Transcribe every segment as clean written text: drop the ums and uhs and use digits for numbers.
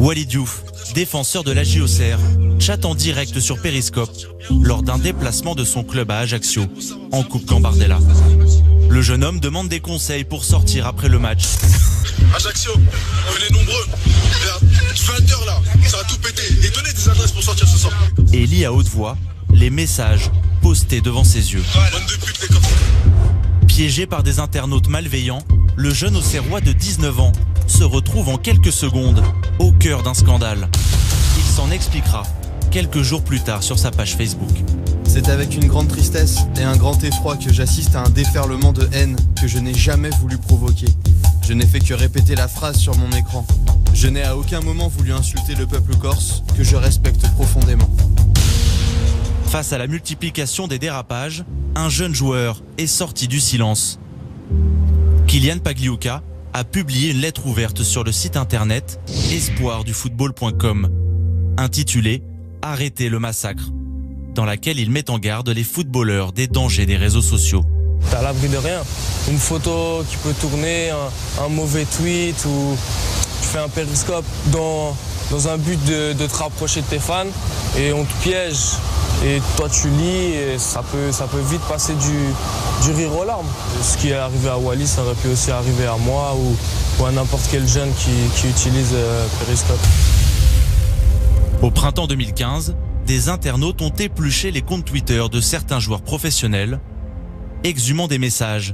Walid Diouf, défenseur de l'AJ Auxerre, chatte en direct sur Periscope lors d'un déplacement de son club à Ajaccio, en Coupe Gambardella. Le jeune homme demande des conseils pour sortir après le match. Ajaccio, venez nombreux. 20h là, ça a tout pété. Et donnez des adresses pour sortir ce soir. Et lit à haute voix les messages postés devant ses yeux. Bande de putes, les copains. Piégé par des internautes malveillants, le jeune Auxerrois de 19 ans se retrouve en quelques secondes au cœur d'un scandale. Il s'en expliquera quelques jours plus tard sur sa page Facebook. C'est avec une grande tristesse et un grand effroi que j'assiste à un déferlement de haine que je n'ai jamais voulu provoquer. Je n'ai fait que répéter la phrase sur mon écran. Je n'ai à aucun moment voulu insulter le peuple corse, que je respecte profondément. Face à la multiplication des dérapages, un jeune joueur est sorti du silence. Kylian Pagliuca a publié une lettre ouverte sur le site internet espoirdufootball.com, intitulée « Arrêtez le massacre », dans laquelle il met en garde les footballeurs des dangers des réseaux sociaux. T'es à l'abri de rien. Une photo qui peut tourner, un mauvais tweet ou tu fais un périscope dans un but de te rapprocher de tes fans et on te piège. Et toi tu lis et ça peut vite passer du rire aux larmes. Ce qui est arrivé à Wally, ça aurait pu aussi arriver à moi ou à n'importe quel jeune qui utilise Periscope. Au printemps 2015, des internautes ont épluché les comptes Twitter de certains joueurs professionnels, exhumant des messages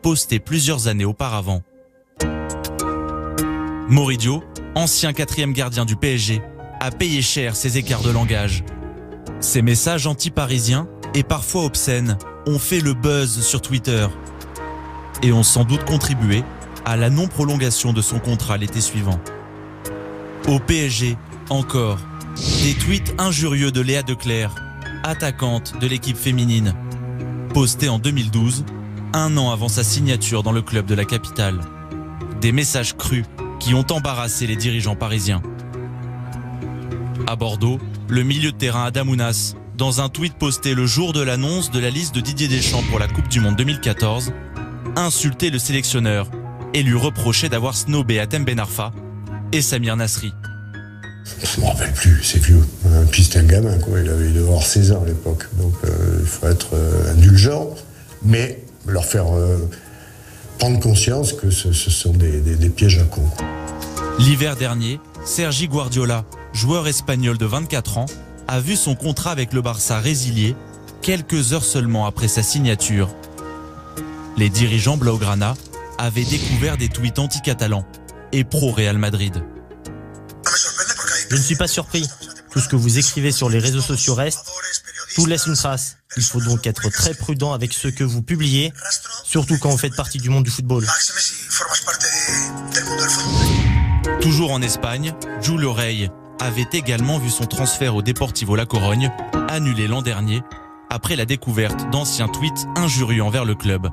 postés plusieurs années auparavant. Moridio, ancien 4e gardien du PSG, a payé cher ses écarts de langage. Ces messages anti-parisiens et parfois obscènes ont fait le buzz sur Twitter et ont sans doute contribué à la non-prolongation de son contrat l'été suivant. Au PSG, encore, des tweets injurieux de Léa Declercq, attaquante de l'équipe féminine, postés en 2012, un an avant sa signature dans le club de la capitale. Des messages crus qui ont embarrassé les dirigeants parisiens. À Bordeaux, le milieu de terrain Adamounas, dans un tweet posté le jour de l'annonce de la liste de Didier Deschamps pour la Coupe du Monde 2014, insultait le sélectionneur et lui reprochait d'avoir snobé Hatem Ben Arfa et Samir Nasri. Je ne me rappelle plus, c'est vieux. Puis c'était un gamin, quoi. Il devait avoir 16 ans à l'époque. Donc il faut être indulgent, mais leur faire prendre conscience que ce sont des pièges à cons. L'hiver dernier, Sergi Guardiola, joueur espagnol de 24 ans, a vu son contrat avec le Barça résilié quelques heures seulement après sa signature. Les dirigeants blaugrana avaient découvert des tweets anti-catalans et pro-Real Madrid. Je ne suis pas surpris. Tout ce que vous écrivez sur les réseaux sociaux reste. Tout laisse une trace. Il faut donc être très prudent avec ce que vous publiez, surtout quand vous faites partie du monde du football. Toujours en Espagne, Julio Rey avait également vu son transfert au Deportivo La Corogne annulé l'an dernier après la découverte d'anciens tweets injurieux envers le club.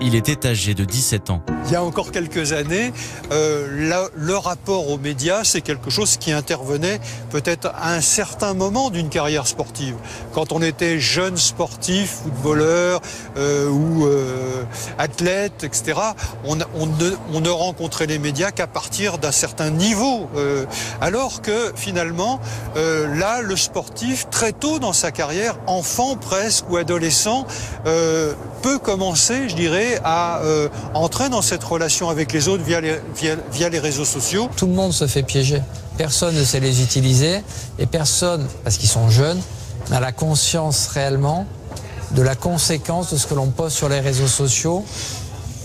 Il était âgé de 17 ans. Il y a encore quelques années, le rapport aux médias, c'est quelque chose qui intervenait peut-être à un certain moment d'une carrière sportive. Quand on était jeune sportif, footballeur ou athlète, etc., on ne rencontrait les médias qu'à partir d'un certain niveau. Alors que finalement, là, le sportif, très tôt dans sa carrière, enfant presque ou adolescent, peut commencer, je dirais, à entrer dans cette relation avec les autres via les réseaux sociaux. Tout le monde se fait piéger. Personne ne sait les utiliser et personne, parce qu'ils sont jeunes, n'a la conscience réellement de la conséquence de ce que l'on poste sur les réseaux sociaux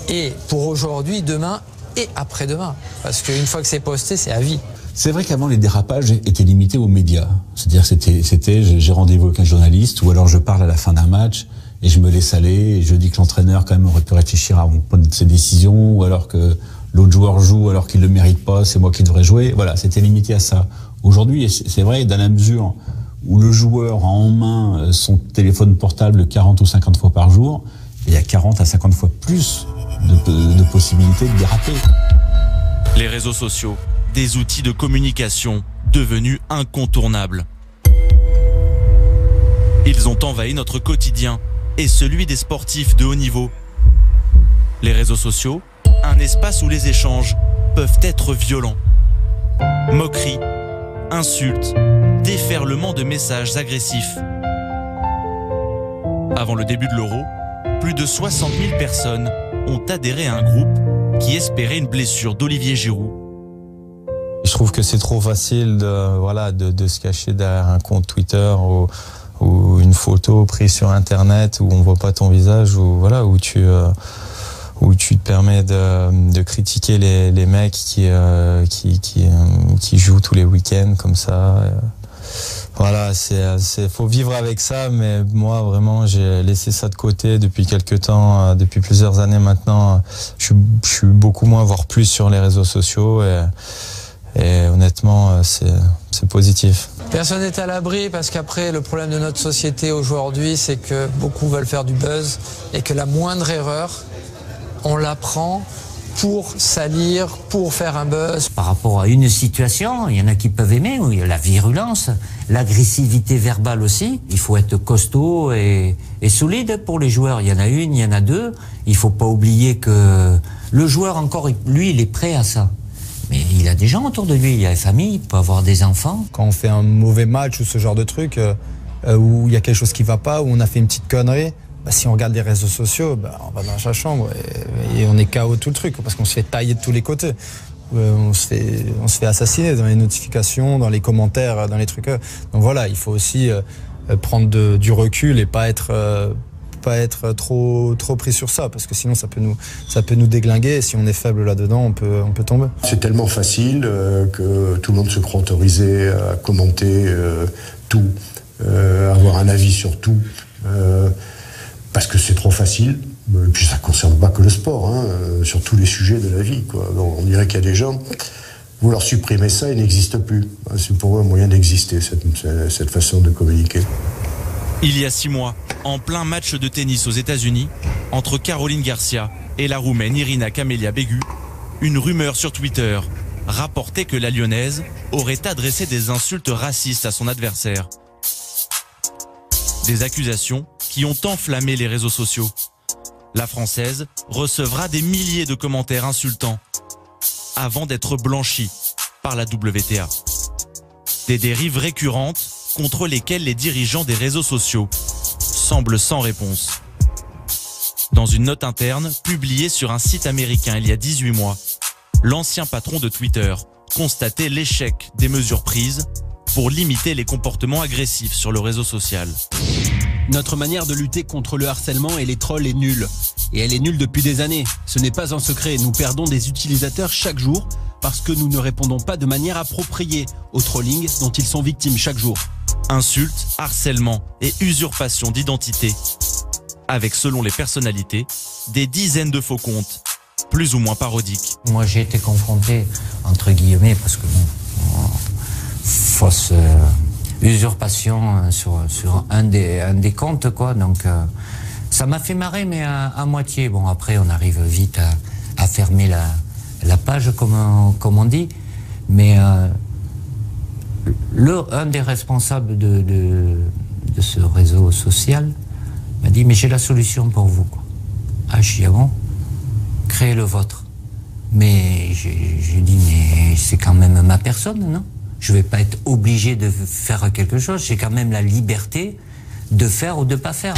et pour aujourd'hui, demain et après-demain. Parce qu'une fois que c'est posté, c'est à vie. C'est vrai qu'avant, les dérapages étaient limités aux médias. C'est-à-dire c'était j'ai rendez-vous avec un journaliste ou alors je parle à la fin d'un match et je me laisse aller et je dis que l'entraîneur quand même aurait pu réfléchir à prendre ses décisions ou alors que l'autre joueur joue alors qu'il ne le mérite pas, c'est moi qui devrais jouer. Voilà, c'était limité à ça. Aujourd'hui, c'est vrai, dans la mesure où le joueur a en main son téléphone portable 40 ou 50 fois par jour, il y a 40 à 50 fois plus de possibilités de déraper. Les réseaux sociaux, des outils de communication devenus incontournables. Ils ont envahi notre quotidien et celui des sportifs de haut niveau. Les réseaux sociaux, un espace où les échanges peuvent être violents. Moqueries insultes, déferlement de messages agressifs. Avant le début de l'Euro, plus de 60 000 personnes ont adhéré à un groupe qui espérait une blessure d'Olivier Giroud. Je trouve que c'est trop facile de se cacher derrière un compte Twitter ou une photo prise sur Internet où on voit pas ton visage où tu te permets de critiquer les mecs qui jouent tous les week-ends comme ça. Voilà, faut vivre avec ça, mais moi vraiment j'ai laissé ça de côté depuis quelques temps, depuis plusieurs années maintenant. Je suis beaucoup moins, voire plus sur les réseaux sociaux et honnêtement c'est positif. Personne n'est à l'abri parce qu'après le problème de notre société aujourd'hui c'est que beaucoup veulent faire du buzz et que la moindre erreur on la prend pour salir, pour faire un buzz. Par rapport à une situation, il y en a qui peuvent aimer, où il y a la virulence, l'agressivité verbale aussi. Il faut être costaud et solide pour les joueurs. Il y en a une, il y en a deux. Il faut pas oublier que le joueur encore, lui, il est prêt à ça. Mais il a des gens autour de lui, il a une famille, il peut avoir des enfants. Quand on fait un mauvais match ou ce genre de truc, où il y a quelque chose qui va pas, où on a fait une petite connerie, si on regarde les réseaux sociaux, on va dans sa chambre et on est KO tout le truc parce qu'on se fait tailler de tous les côtés. On se fait assassiner dans les notifications, dans les commentaires, dans les trucs. Donc voilà, il faut aussi prendre du recul et pas être trop pris sur ça parce que sinon ça peut nous déglinguer et si on est faible là-dedans, on peut tomber. C'est tellement facile que tout le monde se croit autorisé à commenter tout, avoir un avis sur tout. Parce que c'est trop facile, et puis ça ne concerne pas que le sport, sur tous les sujets de la vie, quoi. Donc on dirait qu'il y a des gens, vous leur supprimez ça, ils n'existent plus. C'est pour eux un moyen d'exister, cette façon de communiquer. Il y a 6 mois, en plein match de tennis aux États-Unis, entre Caroline Garcia et la Roumaine Irina Camelia Begu, une rumeur sur Twitter rapportait que la Lyonnaise aurait adressé des insultes racistes à son adversaire. Des accusations qui ont enflammé les réseaux sociaux. La Française recevra des milliers de commentaires insultants avant d'être blanchie par la WTA. Des dérives récurrentes contre lesquelles les dirigeants des réseaux sociaux semblent sans réponse. Dans une note interne publiée sur un site américain il y a 18 mois, l'ancien patron de Twitter constatait l'échec des mesures prises pour limiter les comportements agressifs sur le réseau social. Notre manière de lutter contre le harcèlement et les trolls est nulle. Et elle est nulle depuis des années. Ce n'est pas un secret, nous perdons des utilisateurs chaque jour parce que nous ne répondons pas de manière appropriée au trolling dont ils sont victimes chaque jour. Insultes, harcèlement et usurpation d'identité. Avec, selon les personnalités, des dizaines de faux comptes, plus ou moins parodiques. Moi j'ai été confronté, entre guillemets, parce que fausse usurpation sur un des comptes, quoi. Donc ça m'a fait marrer, mais à moitié. Bon, après on arrive vite à fermer la page, comme on dit. Mais un des responsables de ce réseau social m'a dit, mais j'ai la solution pour vous, quoi. Ah, je dis, ah bon, créez le vôtre. Mais j'ai dit, mais c'est quand même ma personne, non? Je ne vais pas être obligé de faire quelque chose. J'ai quand même la liberté de faire ou de ne pas faire.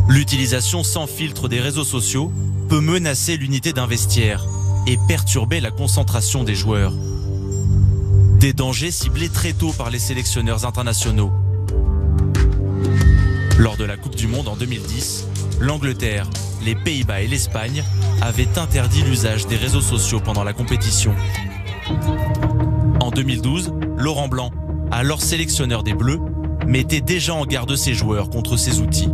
L'utilisation sans filtre des réseaux sociaux peut menacer l'unité d'un vestiaire et perturber la concentration des joueurs. Des dangers ciblés très tôt par les sélectionneurs internationaux. Lors de la Coupe du Monde en 2010, l'Angleterre, les Pays-Bas et l'Espagne avaient interdit l'usage des réseaux sociaux pendant la compétition. En 2012, Laurent Blanc, alors sélectionneur des Bleus, mettait déjà en garde ses joueurs contre ces outils.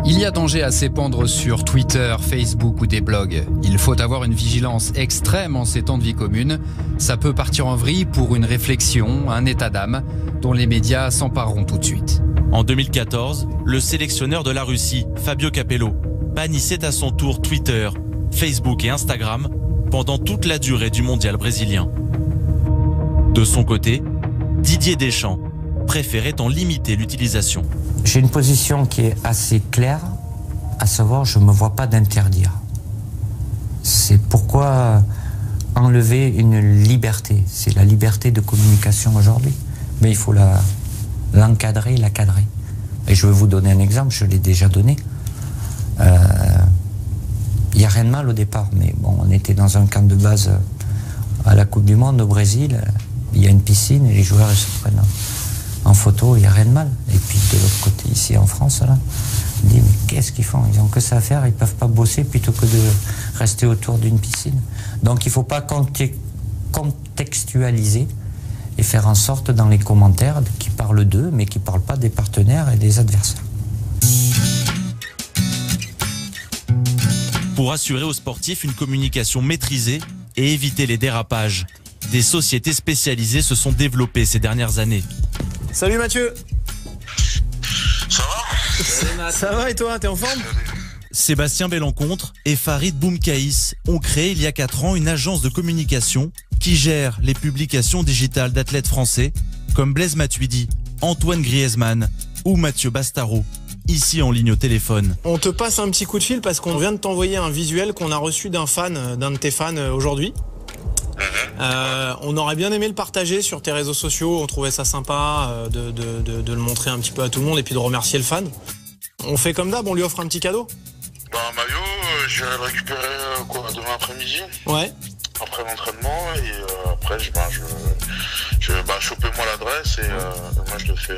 Il y a danger à s'épandre sur Twitter, Facebook ou des blogs. Il faut avoir une vigilance extrême en ces temps de vie commune. Ça peut partir en vrille pour une réflexion, un état d'âme, dont les médias s'empareront tout de suite. En 2014, le sélectionneur de la Russie, Fabio Capello, bannissait à son tour Twitter, Facebook et Instagram pendant toute la durée du mondial brésilien. De son côté, Didier Deschamps préférait en limiter l'utilisation. J'ai une position qui est assez claire, à savoir je ne me vois pas d'interdire. C'est pourquoi enlever une liberté. C'est la liberté de communication aujourd'hui. Mais il faut l'encadrer, la cadrer. Et je vais vous donner un exemple, je l'ai déjà donné. Il n'y a rien de mal au départ, mais bon, on était dans un camp de base à la Coupe du Monde au Brésil. Il y a une piscine et les joueurs ils se prennent en photo, il n'y a rien de mal. Et puis de l'autre côté, ici en France, là, on dit mais qu'est-ce qu'ils font? Ils n'ont que ça à faire, ils ne peuvent pas bosser plutôt que de rester autour d'une piscine. Donc il ne faut pas contextualiser et faire en sorte dans les commentaires qu'ils parlent d'eux, mais qu'ils ne parlent pas des partenaires et des adversaires. Pour assurer aux sportifs une communication maîtrisée et éviter les dérapages, des sociétés spécialisées se sont développées ces dernières années. Salut Mathieu. Ça va? Ça va et toi, t'es en forme? Sébastien Bellencontre et Farid Boumkaïs ont créé il y a 4 ans une agence de communication qui gère les publications digitales d'athlètes français comme Blaise Matuidi, Antoine Griezmann ou Mathieu Bastaro, ici en ligne au téléphone. On te passe un petit coup de fil parce qu'on vient de t'envoyer un visuel qu'on a reçu d'un de tes fans aujourd'hui. On aurait bien aimé le partager sur tes réseaux sociaux, on trouvait ça sympa de le montrer un petit peu à tout le monde et puis de remercier le fan. On fait comme d'hab, on lui offre un petit cadeau. Bah maillot, j'irai le récupérer demain après-midi. Ouais. Après l'entraînement et après chopez-moi l'adresse et moi je le fais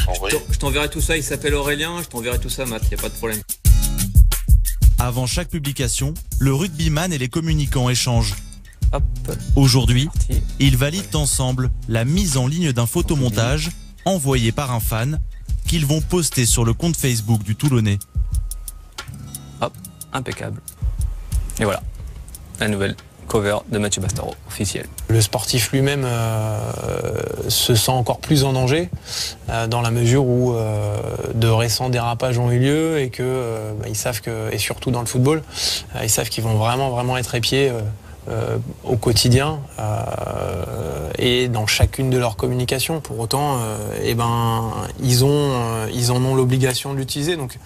envoyer. Je t'enverrai tout ça, il s'appelle Aurélien, je t'enverrai tout ça Matt, y a pas de problème. Avant chaque publication, le rugbyman et les communicants échangent. Aujourd'hui, ils valident ensemble la mise en ligne d'un photomontage envoyé par un fan qu'ils vont poster sur le compte Facebook du Toulonnais. Hop, impeccable. Et voilà, la nouvelle cover de Mathieu Bastaro, officielle. Le sportif lui-même se sent encore plus en danger dans la mesure où de récents dérapages ont eu lieu et que ils savent que, et surtout dans le football, ils savent qu'ils vont vraiment être épiés au quotidien et dans chacune de leurs communications. Pour autant, ils en ont l'obligation de l'utiliser. Donc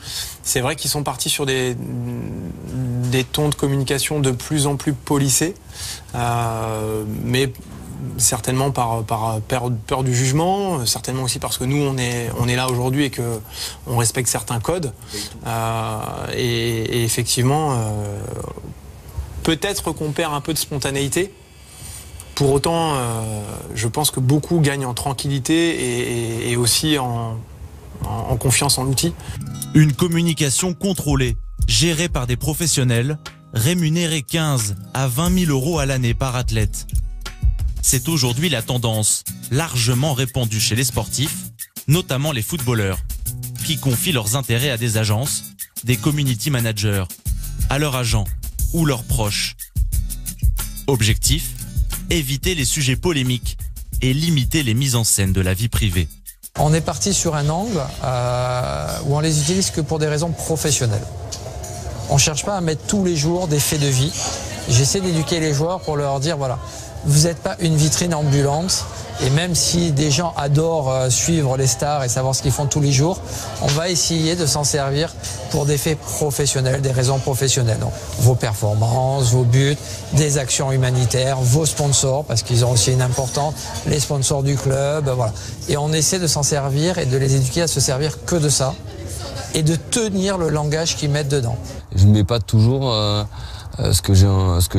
c'est vrai qu'ils sont partis sur des tons de communication de plus en plus polissés, mais certainement par peur du jugement, certainement aussi parce que nous on est là aujourd'hui et que on respecte certains codes, et effectivement peut-être qu'on perd un peu de spontanéité. Pour autant, je pense que beaucoup gagnent en tranquillité et aussi en confiance en l'outil. Une communication contrôlée, gérée par des professionnels, rémunérée 15 à 20 000 euros à l'année par athlète. C'est aujourd'hui la tendance, largement répandue chez les sportifs, notamment les footballeurs, qui confient leurs intérêts à des agences, des community managers, à leurs agents ou leurs proches. Objectif, éviter les sujets polémiques et limiter les mises en scène de la vie privée. On est parti sur un angle où on les utilise que pour des raisons professionnelles. On ne cherche pas à mettre tous les jours des faits de vie. J'essaie d'éduquer les joueurs pour leur dire, voilà, vous n'êtes pas une vitrine ambulante. Et même si des gens adorent suivre les stars et savoir ce qu'ils font tous les jours, on va essayer de s'en servir pour des faits professionnels, des raisons professionnelles. Donc, vos performances, vos buts, des actions humanitaires, vos sponsors, parce qu'ils ont aussi une importance, les sponsors du club, voilà. Et on essaie de s'en servir et de les éduquer à se servir que de ça et de tenir le langage qu'ils mettent dedans. Je ne mets pas toujours ce que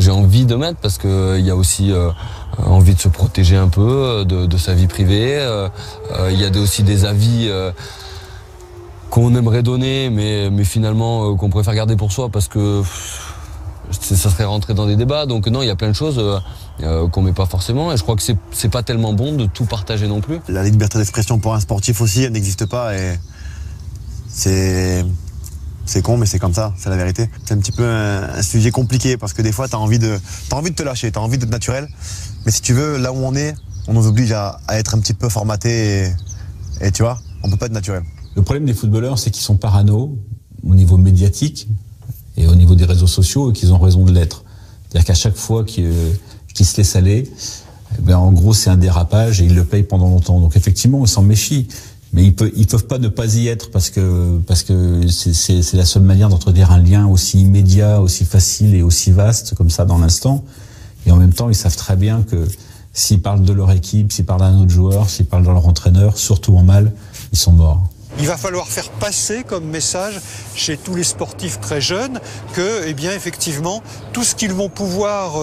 j'ai envie de mettre parce qu'il y a aussi envie de se protéger un peu de sa vie privée. Il y a aussi des avis qu'on aimerait donner mais finalement qu'on préfère garder pour soi parce que ça serait rentrer dans des débats. Donc non, il y a plein de choses qu'on met pas forcément et je crois que c'est pas tellement bon de tout partager non plus. La liberté d'expression pour un sportif aussi, elle n'existe pas et c'est con, mais c'est comme ça, c'est la vérité. C'est un petit peu un sujet compliqué parce que des fois, t'as envie de te lâcher, t'as envie d'être naturel. Mais si tu veux, là où on est, on nous oblige à être un petit peu formaté et tu vois, on peut pas être naturel. Le problème des footballeurs, c'est qu'ils sont parano au niveau médiatique et au niveau des réseaux sociaux et qu'ils ont raison de l'être. C'est-à-dire qu'à chaque fois qu'ils se laissent aller, en gros, c'est un dérapage et ils le payent pendant longtemps. Donc effectivement, on s'en méfie. Mais ils peuvent pas ne pas y être parce que c'est la seule manière d'entretenir un lien aussi immédiat, aussi facile et aussi vaste comme ça dans l'instant. Et en même temps, ils savent très bien que s'ils parlent de leur équipe, s'ils parlent d'un autre joueur, s'ils parlent de leur entraîneur, surtout en mal, ils sont morts. Il va falloir faire passer comme message chez tous les sportifs très jeunes que, eh bien, effectivement, tout ce qu'ils vont pouvoir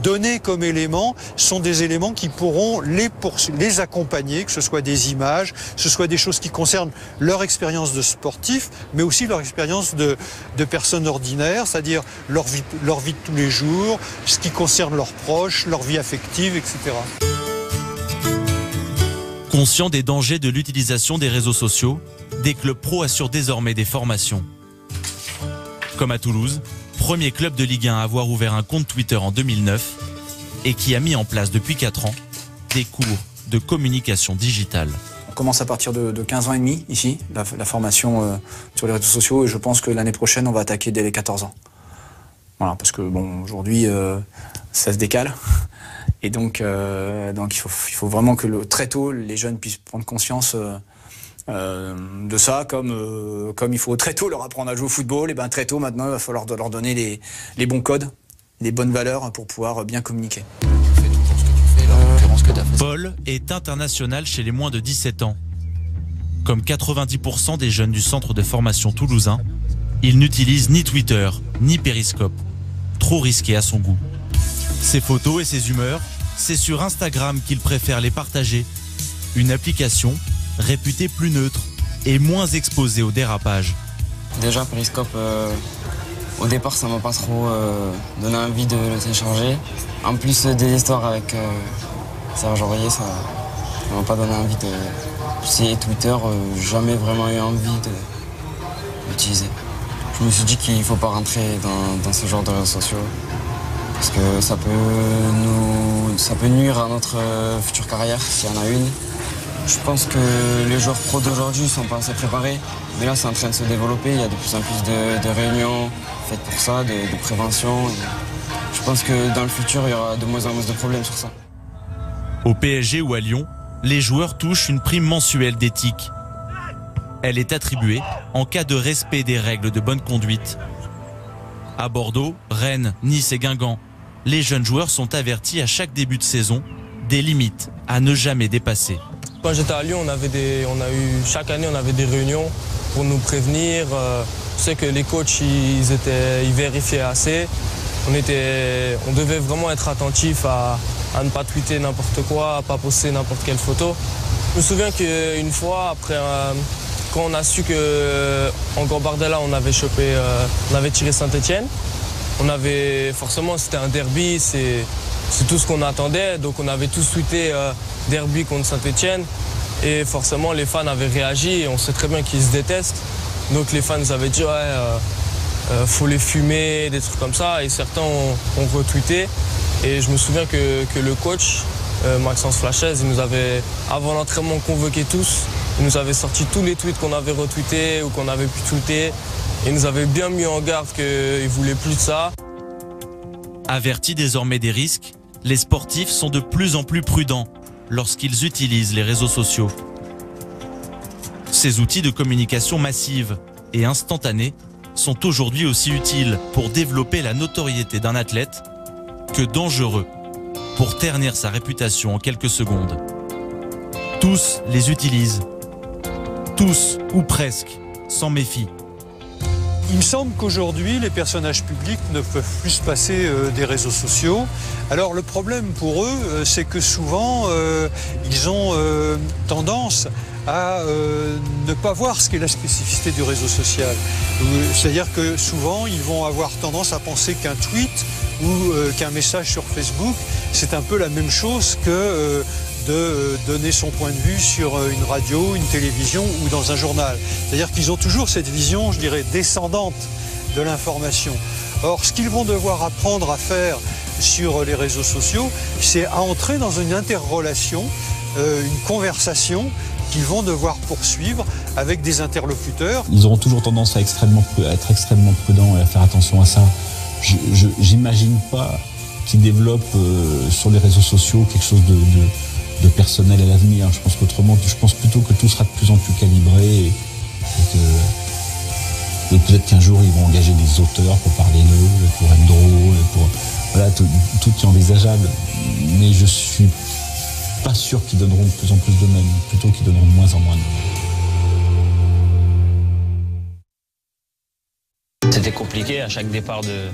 donner comme éléments sont des éléments qui pourront les accompagner, que ce soit des images, que ce soit des choses qui concernent leur expérience de sportif, mais aussi leur expérience de personnes ordinaires, c'est-à-dire leur vie de tous les jours, ce qui concerne leurs proches, leur vie affective, etc. Conscient des dangers de l'utilisation des réseaux sociaux, des clubs pro assurent désormais des formations. Comme à Toulouse, premier club de Ligue 1 à avoir ouvert un compte Twitter en 2009 et qui a mis en place depuis 4 ans des cours de communication digitale. On commence à partir de 15 ans et demi ici, la formation sur les réseaux sociaux, et je pense que l'année prochaine on va attaquer dès les 14 ans. Voilà, parce que bon, aujourd'hui ça se décale. Et donc il faut vraiment que très tôt les jeunes puissent prendre conscience de ça, comme il faut très tôt leur apprendre à jouer au football. Et bien très tôt maintenant il va falloir leur donner les bons codes, les bonnes valeurs pour pouvoir bien communiquer. Paul est international chez les moins de 17 ans. Comme 90% des jeunes du centre de formation toulousain, il n'utilise ni Twitter ni Periscope, trop risqué à son goût. Ses photos et ses humeurs, c'est sur Instagram qu'il préfère les partager. Une application réputée plus neutre et moins exposée au dérapage. Déjà Periscope, au départ ça m'a pas trop donné envie de le télécharger. En plus des histoires avec Serge Aurier, ça m'a pas donné envie de... C'est Twitter, jamais vraiment eu envie d'utiliser. Je me suis dit qu'il faut pas rentrer dans ce genre de réseaux sociaux. Parce que ça peut nuire à notre future carrière, s'il y en a une. Je pense que les joueurs pros d'aujourd'hui ne sont pas assez préparés. Mais là, c'est en train de se développer. Il y a de plus en plus de réunions faites pour ça, de prévention. Et je pense que dans le futur, il y aura de moins en moins de problèmes sur ça. Au PSG ou à Lyon, les joueurs touchent une prime mensuelle d'éthique. Elle est attribuée en cas de respect des règles de bonne conduite. À Bordeaux, Rennes, Nice et Guingamp, les jeunes joueurs sont avertis à chaque début de saison des limites à ne jamais dépasser. Quand j'étais à Lyon, chaque année on avait des réunions pour nous prévenir. Je sais que les coachs ils vérifiaient assez. On devait vraiment être attentifs à ne pas tweeter n'importe quoi, à ne pas poster n'importe quelle photo. Je me souviens qu'une fois, après, quand on a su qu'en Gambardella on avait tiré Saint-Etienne, forcément c'était un derby, c'est tout ce qu'on attendait, donc on avait tous tweeté derby contre Saint-Etienne et forcément les fans avaient réagi et on sait très bien qu'ils se détestent, donc les fans nous avaient dit faut les fumer, des trucs comme ça, et certains ont retweeté. Et je me souviens que le coach, Maxence Flachez, il nous avait, avant l'entraînement, convoqué tous. Il nous avait sorti tous les tweets qu'on avait retweetés ou qu'on avait pu tweeter. Il nous avait bien mis en garde qu'il ne voulait plus de ça. Avertis désormais des risques, les sportifs sont de plus en plus prudents lorsqu'ils utilisent les réseaux sociaux. Ces outils de communication massive et instantanée sont aujourd'hui aussi utiles pour développer la notoriété d'un athlète que dangereux pour ternir sa réputation en quelques secondes. Tous les utilisent. Tous, ou presque, s'en méfient. Il me semble qu'aujourd'hui, les personnages publics ne peuvent plus se passer des réseaux sociaux. Alors le problème pour eux, c'est que souvent, ils ont tendance à ne pas voir ce qu'est la spécificité du réseau social. C'est-à-dire que souvent, ils vont avoir tendance à penser qu'un tweet ou qu'un message sur Facebook, c'est un peu la même chose que de donner son point de vue sur une radio, une télévision ou dans un journal. C'est-à-dire qu'ils ont toujours cette vision, je dirais, descendante de l'information. Or, ce qu'ils vont devoir apprendre à faire sur les réseaux sociaux, c'est à entrer dans une interrelation, une conversation qu'ils vont devoir poursuivre avec des interlocuteurs. Ils auront toujours tendance à être extrêmement prudents et à faire attention à ça. J'imagine pas qu'ils développent sur les réseaux sociaux quelque chose de personnel à l'avenir. Je pense plutôt que tout sera de plus en plus calibré et peut-être qu'un jour ils vont engager des auteurs pour parler d'eux, pour être drôles, Voilà, tout est envisageable, mais je suis pas sûr qu'ils donneront de plus en plus de même, plutôt qu'ils donneront de moins en moins de même. C'était compliqué à chaque départ de